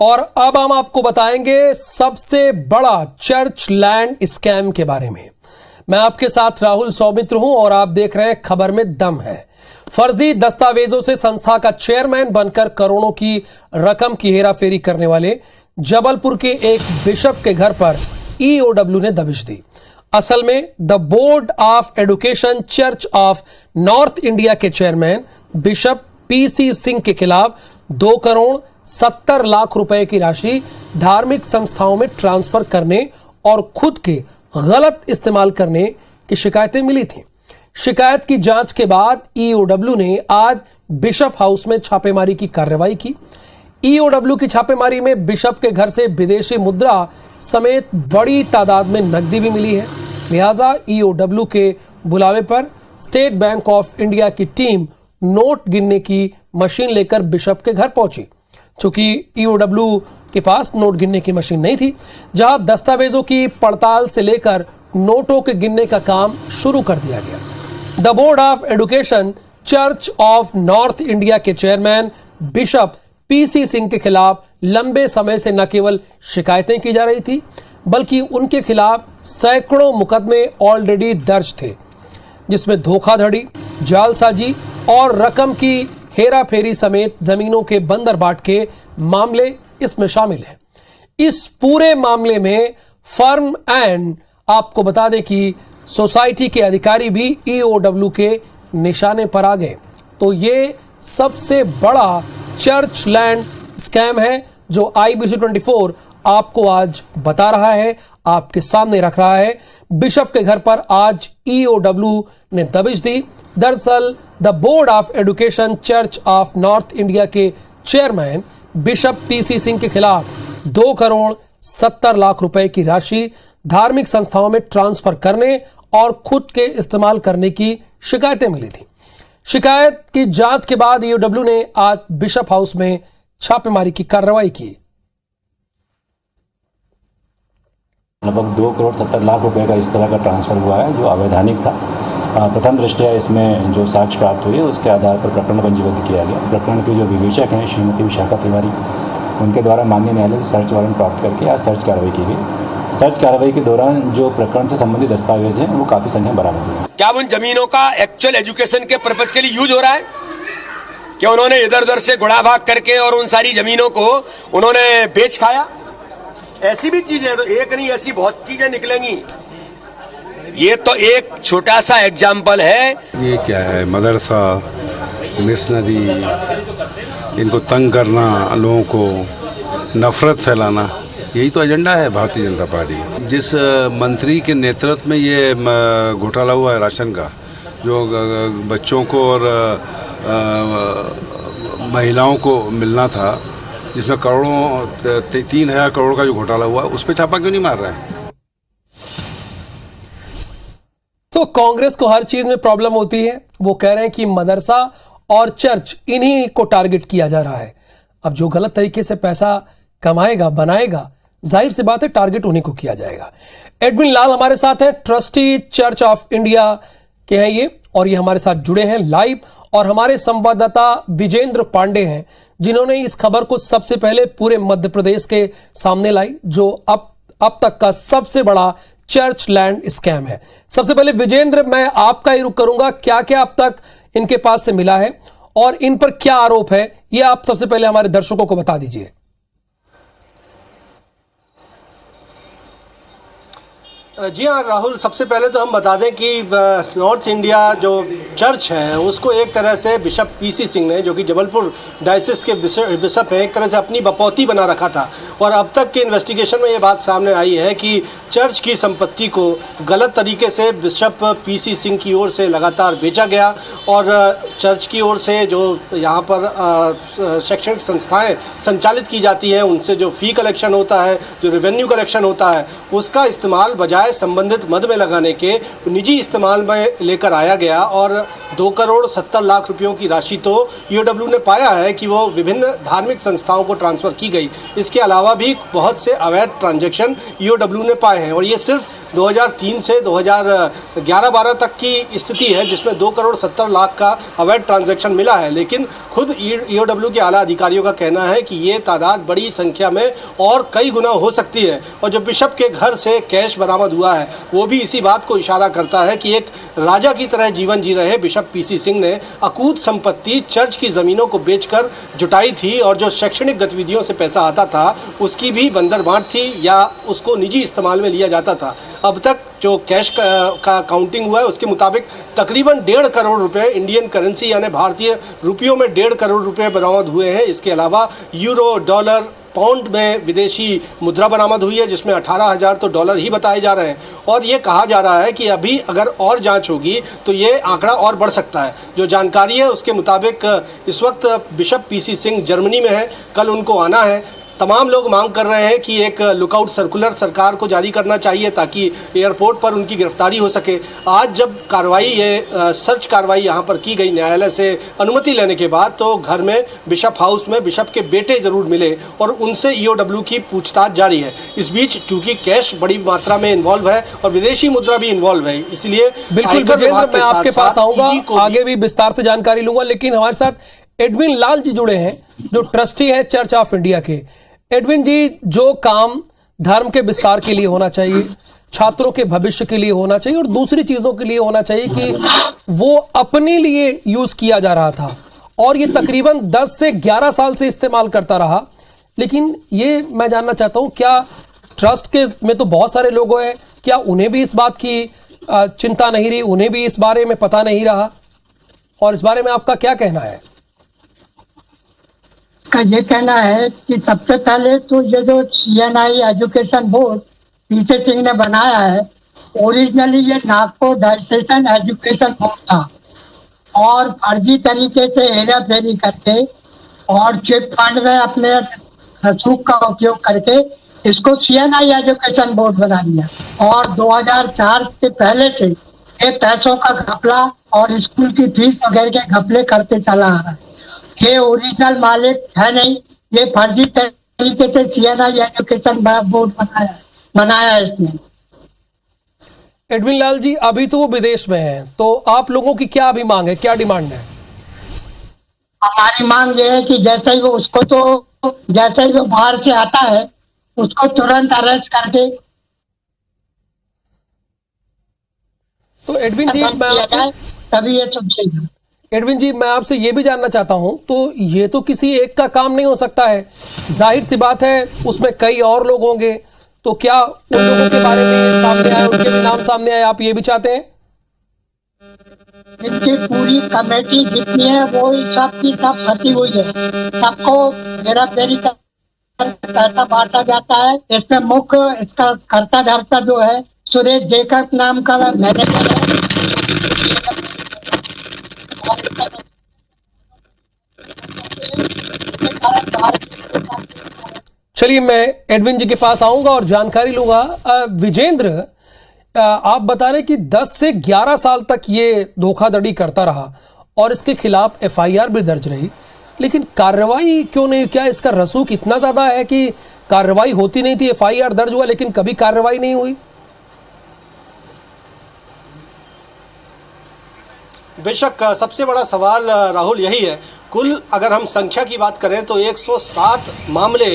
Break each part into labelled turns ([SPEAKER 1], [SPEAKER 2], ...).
[SPEAKER 1] और अब हम आपको बताएंगे सबसे बड़ा चर्च लैंड स्कैम के बारे में। मैं आपके साथ राहुल सौमित्र हूं और आप देख रहे हैं खबर में दम है। फर्जी दस्तावेजों से संस्था का चेयरमैन बनकर करोड़ों की रकम की हेराफेरी करने वाले जबलपुर के एक बिशप के घर पर ईओडब्ल्यू ने दबिश दी। असल में the board of education church of north India के चेयरमैन बिशप पीसी सिंह के खिलाफ 2,70,00,000 रुपए की राशि धार्मिक संस्थाओं में ट्रांसफर करने और खुद के गलत इस्तेमाल करने की शिकायतें मिली थीं। शिकायत की जांच के बाद ईओडब्ल्यू ने आज बिशप हाउस में छापेमारी की कार्रवाई की। ईओडब्ल्यू की छापेमारी में बिशप के घर से विदेशी मुद्रा समेत बड़ी तादाद में नकदी भी मिली है। लिहाजा ईओडब्ल्यू के बुलावे पर स्टेट बैंक ऑफ इंडिया की टीम नोट गिनने की मशीन लेकर बिशप के घर पहुंची। चूंकि ईओडब्ल्यू के पास नोट गिनने की मशीन नहीं थी, जहां दस्तावेजों की पड़ताल से लेकर नोटों के गिनने का काम शुरू कर दिया गया। The board of education church of north India के चेयरमैन बिशप पीसी सिंह के खिलाफ लंबे समय से न केवल शिकायतें की जा रही थी, बल्कि उनके खिलाफ सैकड़ों मुकदमे ऑलरेडी दर्ज थे, जिसमें धोखाधड़ी, जालसाजी और रकम की हेराफेरी समेत जमीनों के बंदरबाट के मामले इसमें शामिल हैं। इस पूरे मामले में फर्म एंड आपको बता दें कि सोसाइटी के अधिकारी भी ईओडब्ल्यू के निशाने पर आ गए। तो ये सबसे बड़ा चर्च लैंड स्कैम है जो IBC24 आपको आज बता रहा है, आपके सामने रख रहा है। बिशप के घर पर आज ईओडब्ल्यू ने दबिश दी। दरअसल the board of education church of north India के चेयरमैन बिशप पीसी सिंह के खिलाफ 2,70,00,000 रुपए की राशि धार्मिक संस्थाओं में ट्रांसफर करने और खुद के इस्तेमाल करने की शिकायतें मिली थी। शिकायत की जांच के बाद ईओडब्ल्यू ने आज बिशप हाउस में छापेमारी की कार्रवाई की।
[SPEAKER 2] लगभग 2,70,00,000 रुपए का इस तरह का ट्रांसफर हुआ है जो अवैधानिक था। प्रथम दृष्टया इसमें जो साक्ष्य प्राप्त हुए उसके आधार पर प्रकरण पंजीबद्ध किया गया। प्रकरण के जो विवेचक हैं श्रीमती विशाखा तिवारी, उनके द्वारा माननीय न्यायालय से सर्च वारंट प्राप्त करके आज सर्च कार्रवाई की गई। सर्च कार्रवाई के दौरान जो प्रकरण से संबंधित दस्तावेज हैं वो काफ़ी संख्या बरामद हुई।
[SPEAKER 3] क्या उन जमीनों का एक्चुअल एजुकेशन के पर्पज के लिए यूज हो रहा है? क्या उन्होंने इधर उधर से गुड़ा भाग करके और उन सारी जमीनों को उन्होंने बेच खाया? ऐसी भी चीजें तो एक नहीं, ऐसी बहुत चीजें निकलेंगी। ये तो एक छोटा सा एग्जाम्पल है।
[SPEAKER 4] ये क्या है, मदरसा, मिशनरी, इनको तंग करना, लोगों को नफरत फैलाना, यही तो एजेंडा है भारतीय जनता पार्टी। जिस मंत्री के नेतृत्व में ये घोटाला हुआ है राशन का, जो बच्चों को और महिलाओं को मिलना था, जिसमें करोड़ों 3,000 करोड़ का जो घोटाला हुआ, उस पर छापा क्यों नहीं मार रहा है?
[SPEAKER 1] तो कांग्रेस को हर चीज में प्रॉब्लम होती है। वो कह रहे हैं कि मदरसा और चर्च इन्हीं को टारगेट किया जा रहा है। अब जो गलत तरीके से पैसा कमाएगा, बनाएगा, जाहिर सी बात है टारगेट उन्हीं को किया जाएगा। एडविन लाल हमारे साथ हैं, ट्रस्टी चर्च ऑफ इंडिया के हैं ये, और ये हमारे साथ जुड़े हैं लाइव। और हमारे संवाददाता विजेंद्र पांडे हैं, जिन्होंने इस खबर को सबसे पहले पूरे मध्य प्रदेश के सामने लाई, जो अब तक का सबसे बड़ा चर्च लैंड स्कैम है। सबसे पहले विजेंद्र, मैं आपका ही रुख करूंगा, क्या क्या अब तक इनके पास से मिला है और इन पर क्या आरोप है, ये आप सबसे पहले हमारे दर्शकों को बता दीजिए।
[SPEAKER 5] जी हाँ राहुल, सबसे पहले तो हम बता दें कि नॉर्थ इंडिया जो चर्च है उसको एक तरह से बिशप पीसी सिंह ने, जो कि जबलपुर डायसिस के बिशप हैं, एक तरह से अपनी बपौती बना रखा था। और अब तक के इन्वेस्टिगेशन में ये बात सामने आई है कि चर्च की संपत्ति को गलत तरीके से बिशप पीसी सिंह की ओर से लगातार बेचा गया और चर्च की ओर से जो यहाँ पर शैक्षणिक संस्थाएँ संचालित की जाती हैं, उनसे जो फ़ी कलेक्शन होता है, जो रेवेन्यू कलेक्शन होता है, उसका इस्तेमाल बजाय चाय संबंधित मद में लगाने के निजी इस्तेमाल में लेकर आया गया और 2,70,00,000 रुपयों की राशि तो ईओडब्ल्यू ने पाया है कि वो विभिन्न धार्मिक संस्थाओं को ट्रांसफ़र की गई। इसके अलावा भी बहुत से अवैध ट्रांजैक्शन ईओडब्ल्यू ने पाए हैं और ये सिर्फ 2003 से 2011-12 तक की स्थिति है, जिसमें 2,70,00,000 का अवैध ट्रांजैक्शन मिला है। लेकिन खुद ईओडब्ल्यू के आला अधिकारियों का कहना है कि ये तादाद बड़ी संख्या में और कई गुना हो सकती है। और जो बिशप के घर से कैश बरामद हुआ है वो भी इसी बात को इशारा करता है कि एक राजा की तरह जीवन जी रहे बिशप पीसी सिंह ने अकूत संपत्ति चर्च की ज़मीनों को बेचकर जुटाई थी और जो शैक्षणिक गतिविधियों से पैसा आता था उसकी भी बंदरबांट थी या उसको निजी इस्तेमाल में लिया जाता था। अब तक जो कैश का काउंटिंग हुआ है उसके मुताबिक तकरीबन 1.5 करोड़ रुपए इंडियन करेंसी यानी भारतीय रुपयों में 1.5 करोड़ रुपए बरामद हुए हैं। इसके अलावा यूरो, डॉलर, पाउंड में विदेशी मुद्रा बरामद हुई है, जिसमें 18,000 तो डॉलर ही बताए जा रहे हैं। और ये कहा जा रहा है कि अभी अगर और जांच होगी तो ये आंकड़ा और बढ़ सकता है। जो जानकारी है उसके मुताबिक इस वक्त बिशप पीसी सिंह जर्मनी में है, कल उनको आना है। तमाम लोग मांग कर रहे हैं कि एक लुकआउट सर्कुलर सरकार को जारी करना चाहिए ताकि एयरपोर्ट पर उनकी गिरफ्तारी हो सके। आज जब सर्च कार्रवाई यहाँ पर की गई न्यायालय से अनुमति लेने के बाद, तो घर में बिशप हाउस में बिशप के बेटे ज़रूर मिले और उनसे ईओडब्ल्यू की पूछताछ जारी है। इस बीच चूंकि कैश बड़ी मात्रा में इन्वॉल्व है और विदेशी मुद्रा भी इन्वॉल्व है, इसलिए
[SPEAKER 1] बिल्कुल मैं आपके पास आऊँगा, आगे भी विस्तार से जानकारी लूंगा। लेकिन हमारे साथ एडविन लाल जी जुड़े हैं जो ट्रस्टी हैं चर्च ऑफ इंडिया के। एडविन जी, जो काम धर्म के विस्तार के लिए होना चाहिए, छात्रों के भविष्य के लिए होना चाहिए और दूसरी चीजों के लिए होना चाहिए कि वो अपने लिए यूज किया जा रहा था और ये तकरीबन 10 से 11 साल से इस्तेमाल करता रहा। लेकिन ये मैं जानना चाहता हूं, क्या ट्रस्ट के में तो बहुत सारे लोग हैं, क्या उन्हें भी इस बात की चिंता नहीं रही, उन्हें भी इस बारे में पता नहीं रहा? और इस बारे में आपका क्या कहना है?
[SPEAKER 6] का ये कहना है कि सबसे पहले तो ये जो CNI education board PC Singh ने बनाया है, ओरिजिनली ये नागपुर डायसेशन एजुकेशन बोर्ड था और फर्जी तरीके से हेरा फेरी करके और चिट फंड में अपने रसूख का उपयोग करके इसको CNI एजुकेशन बोर्ड बना दिया। और 2004 के पहले से ये पैसों का घपला और स्कूल की फीस वगैरह के घपले करते चला आ रहा है। ये ओरिजिनल मालिक है नहीं, ये फर्जी तरीके से CNI एजुकेशन बोर्ड बनाया है इसने।
[SPEAKER 1] एडविन लाल जी, अभी तो वो विदेश में है, तो आप लोगों की क्या अभी मांग है, क्या डिमांड है?
[SPEAKER 6] हमारी मांग ये है कि जैसे ही वो बाहर से आता है उसको तुरंत अरेस्ट करके
[SPEAKER 1] तो एडविन जी
[SPEAKER 6] तभी ये सुनचेगा।
[SPEAKER 1] एडविन जी, मैं आपसे ये भी जानना चाहता हूं, तो ये तो किसी एक का काम नहीं हो सकता है, जाहिर सी बात है उसमें कई और लोग होंगे, तो क्या उन लोगों के बारे में सामने आए, उनके भी नाम सामने आए, आप ये भी चाहते हैं?
[SPEAKER 6] इनकी पूरी कमेटी जितनी है वो सब की सब फंसी हुई है, सबको हेरा फेरी का पैसा बांटा जाता है। इसमें मुख्य इसका कर्ता धर्ता जो है सुरेश जेकब नाम का मैनेजर है।
[SPEAKER 1] चलिए, मैं एडविन जी के पास आऊंगा और जानकारी लूंगा। विजेंद्र, आप बता रहे कि 10 से 11 साल तक ये धोखाधड़ी करता रहा और इसके खिलाफ FIR भी दर्ज रही, लेकिन कार्रवाई क्यों नहीं? क्या इसका रसूख इतना ज्यादा है कि कार्रवाई होती नहीं थी, FIR दर्ज हुआ लेकिन कभी कार्रवाई नहीं हुई?
[SPEAKER 5] बेशक सबसे बड़ा सवाल राहुल यही है। कुल अगर हम संख्या की बात करें तो 107 मामले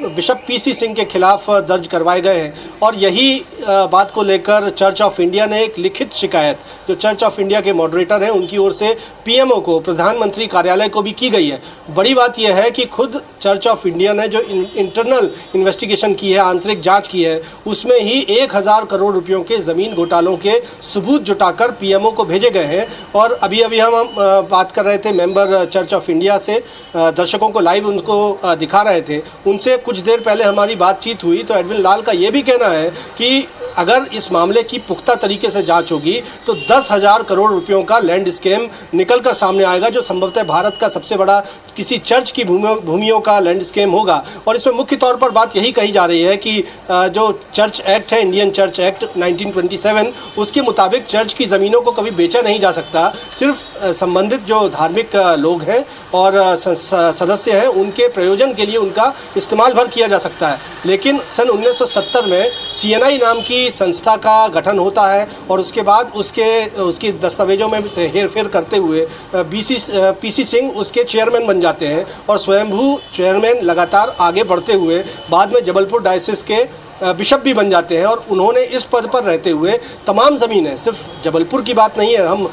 [SPEAKER 5] बिशप पीसी सिंह के खिलाफ दर्ज करवाए गए हैं और यही बात को लेकर चर्च ऑफ इंडिया ने एक लिखित शिकायत, जो चर्च ऑफ इंडिया के मॉडरेटर हैं उनकी ओर से PMO को, प्रधानमंत्री कार्यालय को भी की गई है। बड़ी बात यह है कि खुद चर्च ऑफ इंडिया ने जो इंटरनल इन्वेस्टिगेशन की है, आंतरिक जाँच की है, उसमें ही 1000 करोड़ रुपयों के ज़मीन घोटालों के सबूत जुटाकर PMO को भेजे गए हैं। और अभी हम बात कर रहे थे मेंबर चर्च ऑफ इंडिया से, दर्शकों को लाइव उनको दिखा रहे थे, उनसे कुछ देर पहले हमारी बातचीत हुई तो एडविन लाल का ये भी कहना है कि अगर इस मामले की पुख्ता तरीके से जांच होगी तो 10,000 करोड़ रुपयों का लैंड स्कैम निकलकर सामने आएगा, जो संभवतः भारत का सबसे बड़ा किसी चर्च की भूमियों का लैंड स्कैम होगा। और इसमें मुख्य तौर पर बात यही कही जा रही है कि जो चर्च एक्ट है, इंडियन चर्च एक्ट 1927, उसके मुताबिक चर्च की ज़मीनों को कभी बेचा नहीं जा सकता, सिर्फ संबंधित जो धार्मिक लोग हैं और सदस्य हैं उनके प्रयोजन के लिए उनका इस्तेमाल भर किया जा सकता है। लेकिन सन 1970 में CNI नाम की संस्था का गठन होता है और उसके बाद उसके दस्तावेजों में हेरफेर करते हुए PC सिंह उसके चेयरमैन बन जाते हैं और स्वयंभू चेयरमैन लगातार आगे बढ़ते हुए बाद में जबलपुर डायसिस के बिशप भी बन जाते हैं। और उन्होंने इस पद पर रहते हुए तमाम ज़मीनें, सिर्फ जबलपुर की बात नहीं है, हम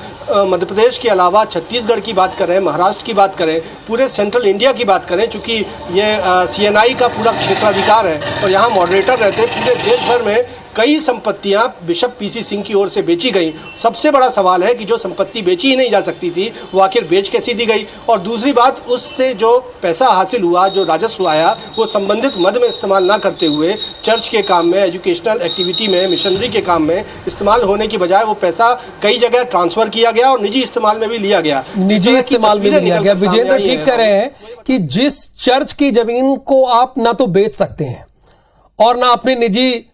[SPEAKER 5] मध्य प्रदेश के अलावा छत्तीसगढ़ की बात करें, महाराष्ट्र की बात करें, पूरे सेंट्रल इंडिया की बात करें, चूँकि ये CNI का पूरा क्षेत्राधिकार है और यहाँ मॉडरेटर रहते हैं, पूरे देश भर में कई संपत्तियां बिशप PC सिंह की ओर से बेची गई। सबसे बड़ा सवाल है कि जो संपत्ति बेची ही नहीं जा सकती थी वो आखिर बेच कैसी दी गई। और दूसरी बात, उससे जो पैसा हासिल हुआ, जो राजस्व आया, वो संबंधित मद में इस्तेमाल ना करते हुए चर्च के काम में, एजुकेशनल एक्टिविटी में, मिशनरी के काम में इस्तेमाल होने की बजाय वो पैसा कई जगह ट्रांसफ़र किया गया और निजी इस्तेमाल में भी लिया गया।
[SPEAKER 1] निजी इस्तेमाल में लिया गया। विजेंद्र ठीक कह रहे हैं कि जिस चर्च की जमीन को आप ना तो बेच सकते हैं और ना अपने निजी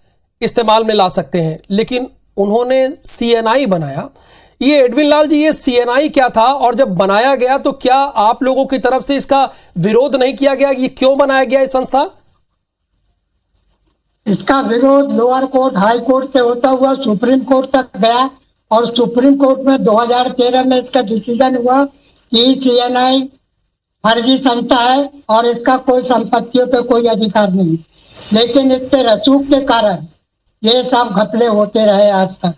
[SPEAKER 1] इस्तेमाल में ला सकते हैं, लेकिन उन्होंने CNI बनाया। ये एडविन लाल जी, ये CNI क्या था और जब बनाया गया तो क्या आप लोगों की तरफ से इसका विरोध नहीं किया गया? ये क्यों बनाया गया ये संस्था?
[SPEAKER 6] इसका विरोध लोअर कोर्ट, हाई कोर्ट से होता हुआ सुप्रीम कोर्ट तक गया और सुप्रीम कोर्ट में 2013 में इसका डिसीजन हुआ कि CNI फर्जी संस्था है और इसका कोई संपत्तियों पे कोई अधिकार नहीं। लेकिन इस पे रसूख के कारण ये सब घपले होते रहे आज तक।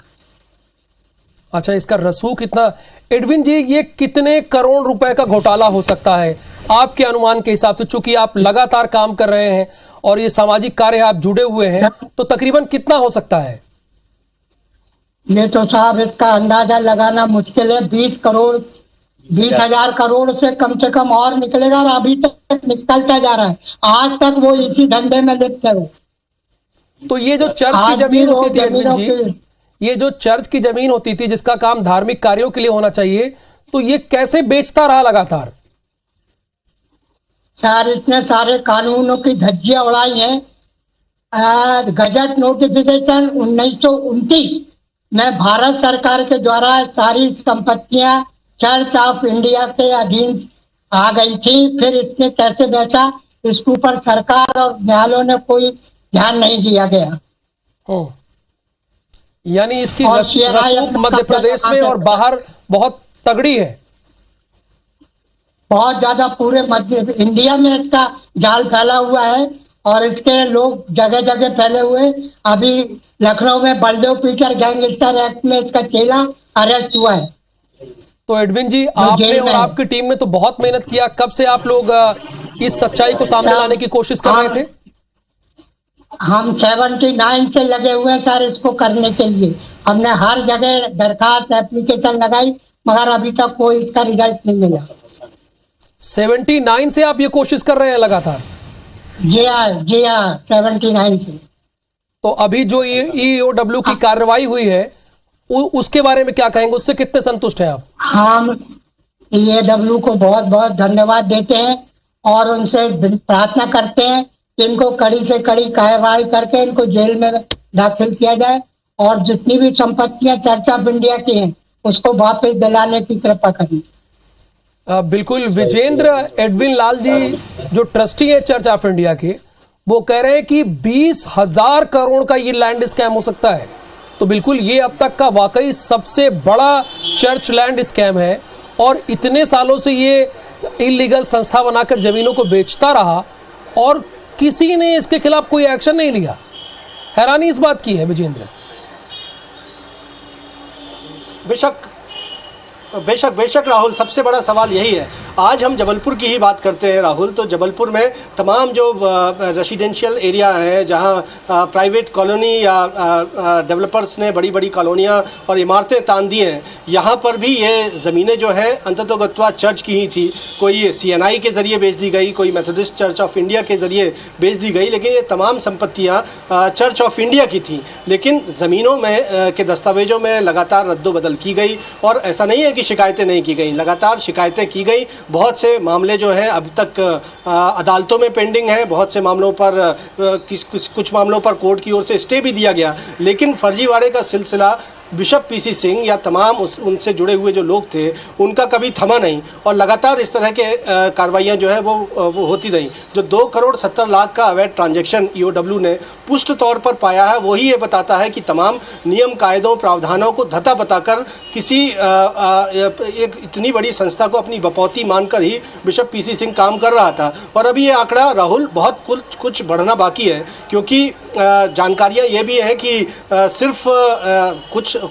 [SPEAKER 1] अच्छा, इसका रसूख इतना, एडविन जी ये कितने करोड़ रुपए का घोटाला हो सकता है आपके अनुमान के हिसाब से? चूंकि आप लगातार काम कर रहे हैं और ये सामाजिक कार्य आप जुड़े हुए हैं, तो तकरीबन कितना हो सकता है?
[SPEAKER 6] ये तो साहब इसका अंदाजा लगाना मुश्किल है। 20,000 करोड़ से कम और निकलेगा और अभी तक निकलता जा रहा है। आज तक वो इसी धंधे में लिप्त है।
[SPEAKER 1] तो ये जो चर्च की जमीन होती थी एडविन जी, ये जो चर्च की जमीन होती थी जिसका काम धार्मिक कार्यों के लिए होना चाहिए, तो ये कैसे बेचता रहा लगातार?
[SPEAKER 6] सर, इसने सारे कानूनों की धज्जियां उड़ाई हैं। गजट नोटिफिकेशन 1929 में भारत सरकार के द्वारा सारी संपत्तियां चर्च ऑफ इंडिया के अधीन आ गई थी। फिर इसने कैसे बेचा, इसके ऊपर सरकार और न्यायालयों ने कोई ध्यान नहीं दिया गया।
[SPEAKER 1] यानी इसकी रसूख मध्य प्रदेश में और बाहर बहुत तगड़ी है,
[SPEAKER 6] बहुत ज्यादा। पूरे मध्य इंडिया में इसका जाल फैला हुआ है और इसके लोग जगह जगह फैले हुए। अभी लखनऊ में बलदेव पीटर गैंगस्टर एक्ट में इसका चेला अरेस्ट हुआ है।
[SPEAKER 1] तो एडविन जी, आपने और आपकी टीम ने तो बहुत मेहनत किया। कब से आप लोग इस सच्चाई को सामने लाने की कोशिश कर रहे थे?
[SPEAKER 6] हम 79 से लगे हुए हैं सर इसको करने के लिए। हमने हर जगह दरखास्त, एप्लीकेशन लगाई, मगर अभी तक कोई इसका रिजल्ट नहीं मिला।
[SPEAKER 1] 79 से आप ये कोशिश कर रहे हैं लगातार?
[SPEAKER 6] जी हाँ 79 से।
[SPEAKER 1] तो अभी जो EOW की कार्रवाई हुई है उसके बारे में क्या कहेंगे? उससे कितने संतुष्ट हैं आप?
[SPEAKER 6] हम EOW को बहुत बहुत धन्यवाद देते हैं और उनसे प्रार्थना करते हैं कि इनको कड़ी से कड़ी कार्रवाई करके इनको जेल में दाखिल किया जाए और जितनी भी संपत्तियां चर्च ऑफ इंडिया की हैं उसको वापस दिलाने की कृपा करें।
[SPEAKER 1] बिल्कुल विजेंद्र, एडविन लाल जी जो ट्रस्टी है चर्च ऑफ इंडिया के, वो कह रहे हैं कि 20,000 करोड़ का ये लैंड स्कैम हो सकता है। तो बिल्कुल ये अब तक का वाकई सबसे बड़ा चर्च लैंड स्कैम है और इतने सालों से ये इलीगल संस्था बनाकर जमीनों को बेचता रहा और किसी ने इसके खिलाफ कोई एक्शन नहीं लिया। हैरानी इस बात की है विजेंद्र।
[SPEAKER 5] बेशक राहुल, सबसे बड़ा सवाल यही है। आज हम जबलपुर की ही बात करते हैं राहुल। तो जबलपुर में तमाम जो रेसिडेंशियल एरिया हैं, जहां प्राइवेट कॉलोनी या डेवलपर्स ने बड़ी बड़ी कॉलोनियां और इमारतें तान दी हैं, यहां पर भी ये ज़मीनें जो हैं अंततोगत्वा चर्च की ही थी। कोई CNI के ज़रिए बेच दी गई, कोई मेथोडिस्ट चर्च ऑफ इंडिया के ज़रिए बेच दी गई, लेकिन ये तमाम संपत्तियां चर्च ऑफ इंडिया की थी। लेकिन ज़मीनों में के दस्तावेज़ों में लगातार रद्दोबदल की गई, और ऐसा नहीं है कि शिकायतें नहीं की गई, लगातार शिकायतें की गई। बहुत से मामले जो हैं अब तक अदालतों में पेंडिंग हैं, बहुत से मामलों पर कुछ मामलों पर कोर्ट की ओर से स्टे भी दिया गया, लेकिन फर्जीवाड़े का सिलसिला बिशप PC सिंह या तमाम उनसे जुड़े हुए जो लोग थे उनका कभी थमा नहीं, और लगातार इस तरह के कार्रवाइयाँ जो है वो होती रहीं। जो 2,70,00,000 का अवैध ट्रांजैक्शन EOW ने पुष्ट तौर पर पाया है, वही ये बताता है कि तमाम नियम कायदों प्रावधानों को धता बताकर किसी एक इतनी बड़ी संस्था को अपनी बपौती मानकर ही बिशप PC सिंह काम कर रहा था। और अभी ये आंकड़ा राहुल बहुत कुछ बढ़ना बाकी है, क्योंकि जानकारियाँ ये भी हैं कि सिर्फ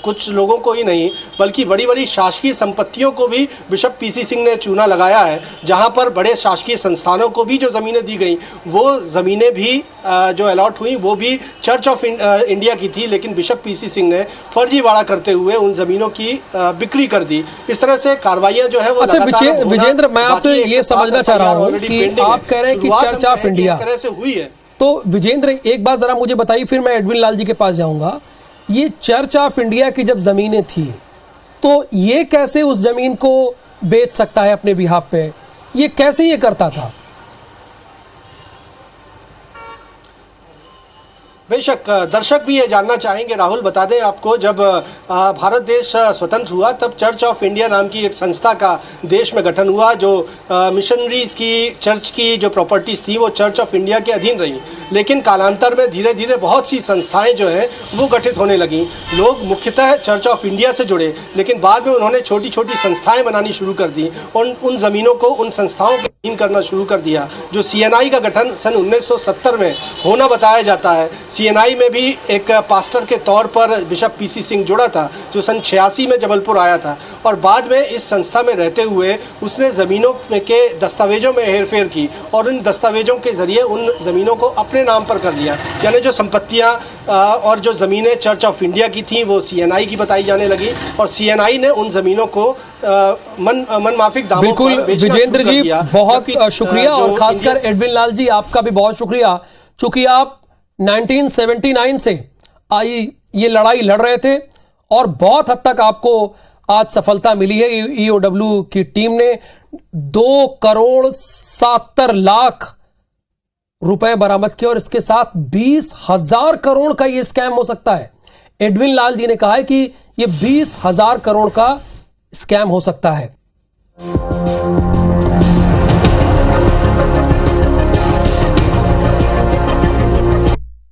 [SPEAKER 5] कुछ लोगों को ही नहीं, बल्कि बड़ी बड़ी शासकीय संपत्तियों को भी बिशप PC सिंह ने चूना लगाया है। जहां पर बड़े शासकीय संस्थानों को भी जो ज़मीनें दी गई, वो ज़मीनें भी जो अलॉट हुई वो भी चर्च ऑफ इंडिया की थी, लेकिन बिशप PC सिंह ने फर्जीवाड़ा करते हुए उन ज़मीनों की बिक्री कर दी। इस तरह से कार्रवाइयाँ जो है वो
[SPEAKER 1] अच्छा विजेंद्र, मैं आपसे ये समझना चाह रहा हूँ कि आप कह रहे हैं कि चर्च ऑफ इंडिया
[SPEAKER 5] तरह से हुई है।
[SPEAKER 1] तो विजेंद्र एक बात जरा मुझे बताइए, फिर मैं एडविन लाल जी के पास जाऊंगा। ये चर्च ऑफ इंडिया की जब जमीनें थी, तो ये कैसे उस जमीन को बेच सकता है अपने बिहाफ पे? ये कैसे ये करता था?
[SPEAKER 5] बेशक दर्शक भी ये जानना चाहेंगे राहुल। बता दें आपको, जब भारत देश स्वतंत्र हुआ तब चर्च ऑफ इंडिया नाम की एक संस्था का देश में गठन हुआ। जो मिशनरीज की चर्च की जो प्रॉपर्टीज़ थी वो चर्च ऑफ इंडिया के अधीन रही, लेकिन कालांतर में धीरे धीरे बहुत सी संस्थाएं जो हैं वो गठित होने लगीं। लोग मुख्यतः चर्च ऑफ इंडिया से जुड़े, लेकिन बाद में उन्होंने छोटी छोटी संस्थाएँ बनानी शुरू कर दी और उन ज़मीनों को उन संस्थाओं के अधीन करना शुरू कर दिया। जो CNI का गठन सन 1970 में होना बताया जाता है। CNI में भी एक पास्टर के तौर पर बिशप PC सिंह जुड़ा था, जो सन 86 में जबलपुर आया था, और बाद में इस संस्था में रहते हुए उसने ज़मीनों के दस्तावेज़ों में हेरफेर की और उन दस्तावेज़ों के ज़रिए उन ज़मीनों को अपने नाम पर कर लिया। यानी जो संपत्तियाँ और जो ज़मीनें चर्च ऑफ इंडिया की थीं वो CNI की बताई जाने लगी, और CNI ने उन ज़मीनों को मन माफिक दामों
[SPEAKER 1] बिल्कुल विजेंद्र जी, बहुत शुक्रिया, और खासकर एडविन लाल जी आपका भी बहुत शुक्रिया, चूंकि आप 1979 से आई ये लड़ाई लड़ रहे थे और बहुत हद तक आपको आज सफलता मिली है। EOW की टीम ने 2,70,00,000 रुपए बरामद किए और इसके साथ 20,000 करोड़ का ये स्कैम हो सकता है। एडविन लाल जी ने कहा है कि ये 20,000 करोड़ का स्कैम हो सकता है।